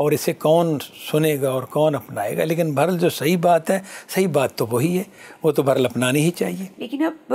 اور اسے کون سنے گا اور کون اپنائے گا، لیکن بہرحال جو صحیح بات ہے، صحیح بات تو وہی ہے، وہ تو بہرحال اپنانی ہی چاہیے۔ لیکن اب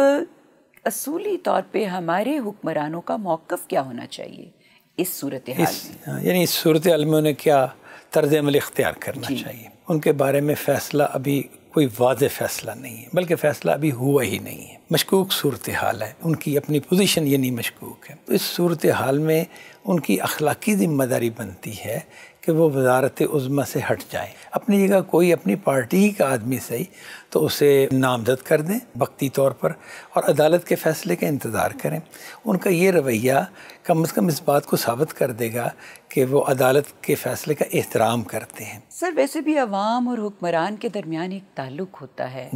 اصولی طور پہ ہمارے حکمرانوں کا موقف کیا ہونا چاہیے اس صورتحال میں؟ یعنی اس صورتحال میں انہیں کیا طرز عمل اختیار کرنا چاہیے؟ ان کے بارے میں فیصلہ ابھی کوئی واضح فیصلہ نہیں ہے، بلکہ فیصلہ ابھی ہوا ہی نہیں ہے، مشکوک صورتحال ہے، ان کی اپنی پوزیشن یہ نہیں مشکوک ہے۔ تو اس صورتحال میں ان کی اخلاقی ذمہ داری بنتی ہے کہ وہ وزارت عظمیٰ سے ہٹ جائیں، اپنی جگہ کوئی اپنی پارٹی ہی کا آدمی صحیح تو اسے نامزد کر دیں وقتی طور پر، اور عدالت کے فیصلے کا انتظار کریں۔ ان کا یہ رویہ کم از کم اس بات کو ثابت کر دے گا کہ وہ عدالت کے فیصلے کا احترام کرتے ہیں۔ سر ویسے بھی عوام اور حکمران کے درمیان ایک تعلق ہوتا ہے،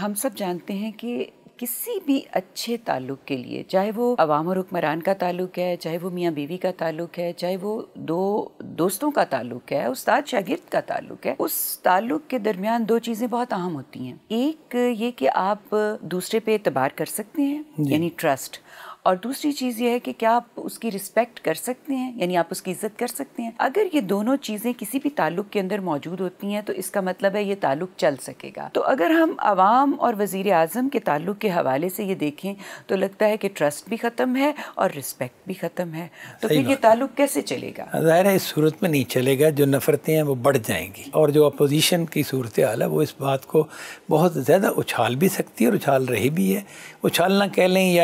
ہم سب جانتے ہیں کہ کسی بھی اچھے تعلق کے لیے، چاہے وہ عوام اور حکمران کا تعلق ہے، چاہے وہ میاں بیوی کا تعلق ہے، چاہے وہ دو دوستوں کا تعلق ہے، استاد شاگرد کا تعلق ہے، اس تعلق کے درمیان دو چیزیں بہت اہم ہوتی ہیں۔ ایک یہ کہ آپ دوسرے پہ اعتبار کر سکتے ہیں، یعنی ٹرسٹ، اور دوسری چیز یہ ہے کہ کیا آپ اس کی رسپیکٹ کر سکتے ہیں، یعنی آپ اس کی عزت کر سکتے ہیں۔ اگر یہ دونوں چیزیں کسی بھی تعلق کے اندر موجود ہوتی ہیں تو اس کا مطلب ہے یہ تعلق چل سکے گا۔ تو اگر ہم عوام اور وزیر اعظم کے تعلق کے حوالے سے یہ دیکھیں تو لگتا ہے کہ ٹرسٹ بھی ختم ہے اور رسپیکٹ بھی ختم ہے، تو پھر یہ تعلق کیسے چلے گا؟ ظاہر ہے اس صورت میں نہیں چلے گا، جو نفرتیں ہیں وہ بڑھ جائیں گی، اور جو اپوزیشن کی صورتحال ہے وہ اس بات کو بہت زیادہ اچھال بھی سکتی ہے اور اچھال رہی بھی ہے، اچھالنا کہہ لیں یا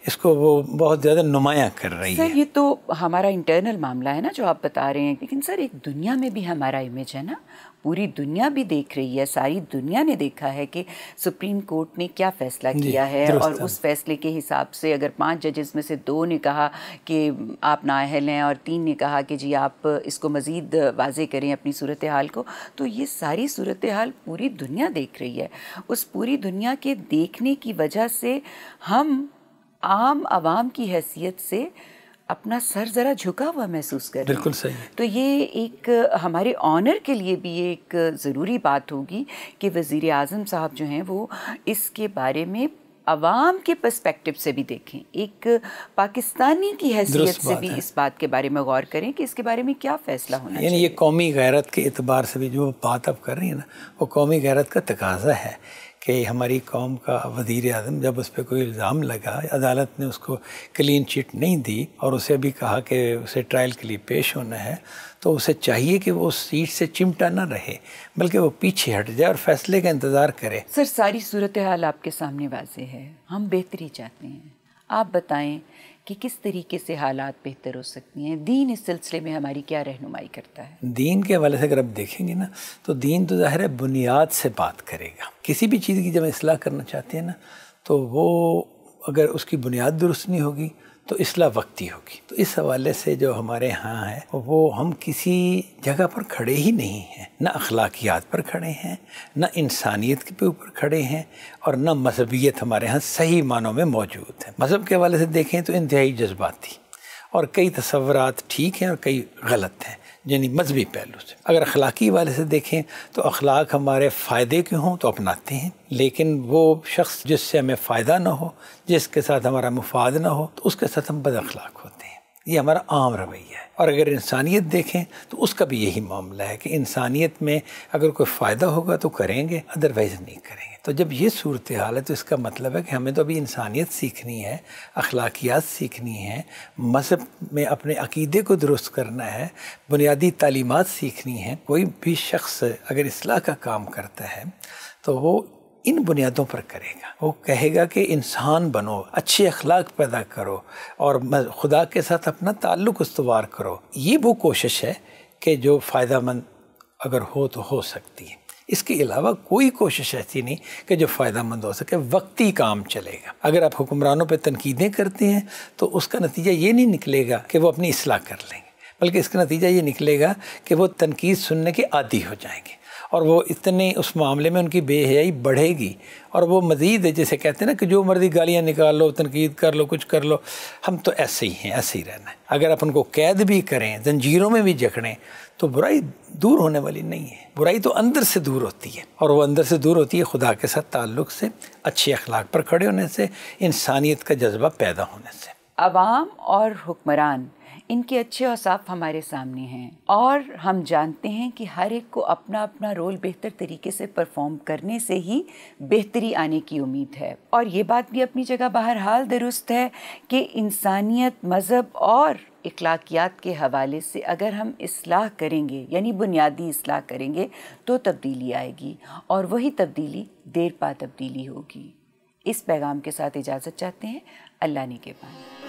اس کو وہ بہت زیادہ نمایاں کر رہی ہے۔ سر یہ تو ہمارا انٹرنل معاملہ ہے نا جو آپ بتا رہے ہیں، لیکن سر ایک دنیا میں بھی ہمارا امیج ہے نا، پوری دنیا بھی دیکھ رہی ہے، ساری دنیا نے دیکھا ہے کہ سپریم کورٹ نے کیا فیصلہ کیا ہے، اور اس فیصلے کے حساب سے اگر 5 ججز میں سے 2 نے کہا کہ آپ نااہل ہیں اور 3 نے کہا کہ جی آپ اس کو مزید واضح کریں اپنی صورتحال کو، تو یہ ساری صورتحال پوری دنیا دیکھ رہی ہے۔ اس پوری دنیا کے دیکھنے کی وجہ سے ہم عام عوام کی حیثیت سے اپنا سر ذرا جھکا ہوا محسوس کر رہے ہیں۔ بالکل صحیح۔ تو یہ ایک ہمارے آنر کے لیے بھی ایک ضروری بات ہوگی کہ وزیر اعظم صاحب جو ہیں وہ اس کے بارے میں عوام کے پرسپیکٹو سے بھی دیکھیں، ایک پاکستانی کی حیثیت سے بھی اس بات کے بارے میں غور کریں کہ اس کے بارے میں کیا فیصلہ ہونا چاہیے۔ یعنی یہ قومی غیرت کے اعتبار سے بھی جو بات آپ کر رہی ہیں نا، وہ قومی غیرت کا تقاضا ہے کہ ہماری قوم کا وزیر اعظم جب اس پہ کوئی الزام لگا، عدالت نے اس کو کلین چٹ نہیں دی اور اسے بھی کہا کہ اسے ٹرائل کے لیے پیش ہونا ہے، تو اسے چاہیے کہ وہ اس سیٹ سے چمٹا نہ رہے بلکہ وہ پیچھے ہٹ جائے اور فیصلے کا انتظار کرے۔ سر ساری صورتحال آپ کے سامنے واضح ہے، ہم بہتری چاہتے ہیں، آپ بتائیں کہ کس طریقے سے حالات بہتر ہو سکتی ہیں؟ دین اس سلسلے میں ہماری کیا رہنمائی کرتا ہے؟ دین کے حوالے سے اگر آپ دیکھیں گے نا تو دین تو ظاہر ہے بنیاد سے بات کرے گا۔ کسی بھی چیز کی جب اصلاح کرنا چاہتے ہیں نا تو وہ اگر اس کی بنیاد درست نہیں ہوگی تو اصلاح وقتی ہوگی۔ تو اس حوالے سے جو ہمارے ہاں ہے وہ ہم کسی جگہ پر کھڑے ہی نہیں ہیں، نہ اخلاقیات پر کھڑے ہیں، نہ انسانیت کے اوپر کھڑے ہیں، اور نہ مذہبیت ہمارے ہاں صحیح معنوں میں موجود ہے۔ مذہب کے حوالے سے دیکھیں تو انتہائی جذباتی، اور کئی تصورات ٹھیک ہیں اور کئی غلط ہیں، یعنی مذہبی پہلو سے۔ اگر اخلاقی حوالے سے دیکھیں تو اخلاق ہمارے فائدے کے ہوں تو اپناتے ہیں، لیکن وہ شخص جس سے ہمیں فائدہ نہ ہو، جس کے ساتھ ہمارا مفاد نہ ہو، تو اس کے ساتھ ہم بد اخلاق ہوتے ہیں۔ یہ ہمارا عام رویہ ہے۔ اور اگر انسانیت دیکھیں تو اس کا بھی یہی معاملہ ہے کہ انسانیت میں اگر کوئی فائدہ ہوگا تو کریں گے، ادروائز نہیں کریں گے۔ تو جب یہ صورتحال ہے تو اس کا مطلب ہے کہ ہمیں تو ابھی انسانیت سیکھنی ہے، اخلاقیات سیکھنی ہے، مذہب میں اپنے عقیدے کو درست کرنا ہے، بنیادی تعلیمات سیکھنی ہیں۔ کوئی بھی شخص اگر اصلاح کا کام کرتا ہے تو وہ ان بنیادوں پر کرے گا۔ وہ کہے گا کہ انسان بنو، اچھے اخلاق پیدا کرو اور خدا کے ساتھ اپنا تعلق استوار کرو۔ یہ وہ کوشش ہے کہ جو فائدہ مند اگر ہو تو ہو سکتی ہے۔ اس کے علاوہ کوئی کوشش ایسی نہیں کہ جو فائدہ مند ہو سکے، وقتی کام چلے گا۔ اگر آپ حکمرانوں پہ تنقیدیں کرتے ہیں تو اس کا نتیجہ یہ نہیں نکلے گا کہ وہ اپنی اصلاح کر لیں گے، بلکہ اس کا نتیجہ یہ نکلے گا کہ وہ تنقید سننے کے عادی ہو جائیں گے، اور وہ اتنے اس معاملے میں ان کی بے حیائی بڑھے گی، اور وہ مزید جیسے کہتے ہیں نا کہ جو مرضی گالیاں نکال لو، تنقید کر لو، کچھ کر لو، ہم تو ایسے ہی ہیں، ایسے ہی رہنا ہے۔ اگر آپ ان کو قید بھی کریں، زنجیروں میں بھی جکڑیں، تو برائی دور ہونے والی نہیں ہے۔ برائی تو اندر سے دور ہوتی ہے، اور وہ اندر سے دور ہوتی ہے خدا کے ساتھ تعلق سے، اچھے اخلاق پر کھڑے ہونے سے، انسانیت کا جذبہ پیدا ہونے سے۔ عوام اور حکمران ان کے اچھے اوصاف ہمارے سامنے ہیں، اور ہم جانتے ہیں کہ ہر ایک کو اپنا اپنا رول بہتر طریقے سے پرفارم کرنے سے ہی بہتری آنے کی امید ہے۔ اور یہ بات بھی اپنی جگہ بہرحال درست ہے کہ انسانیت، مذہب اور اخلاقیات کے حوالے سے اگر ہم اصلاح کریں گے، یعنی بنیادی اصلاح کریں گے، تو تبدیلی آئے گی، اور وہی تبدیلی دیر پا تبدیلی ہوگی۔ اس پیغام کے ساتھ اجازت چاہتے ہیں۔ اللہ نگہبان۔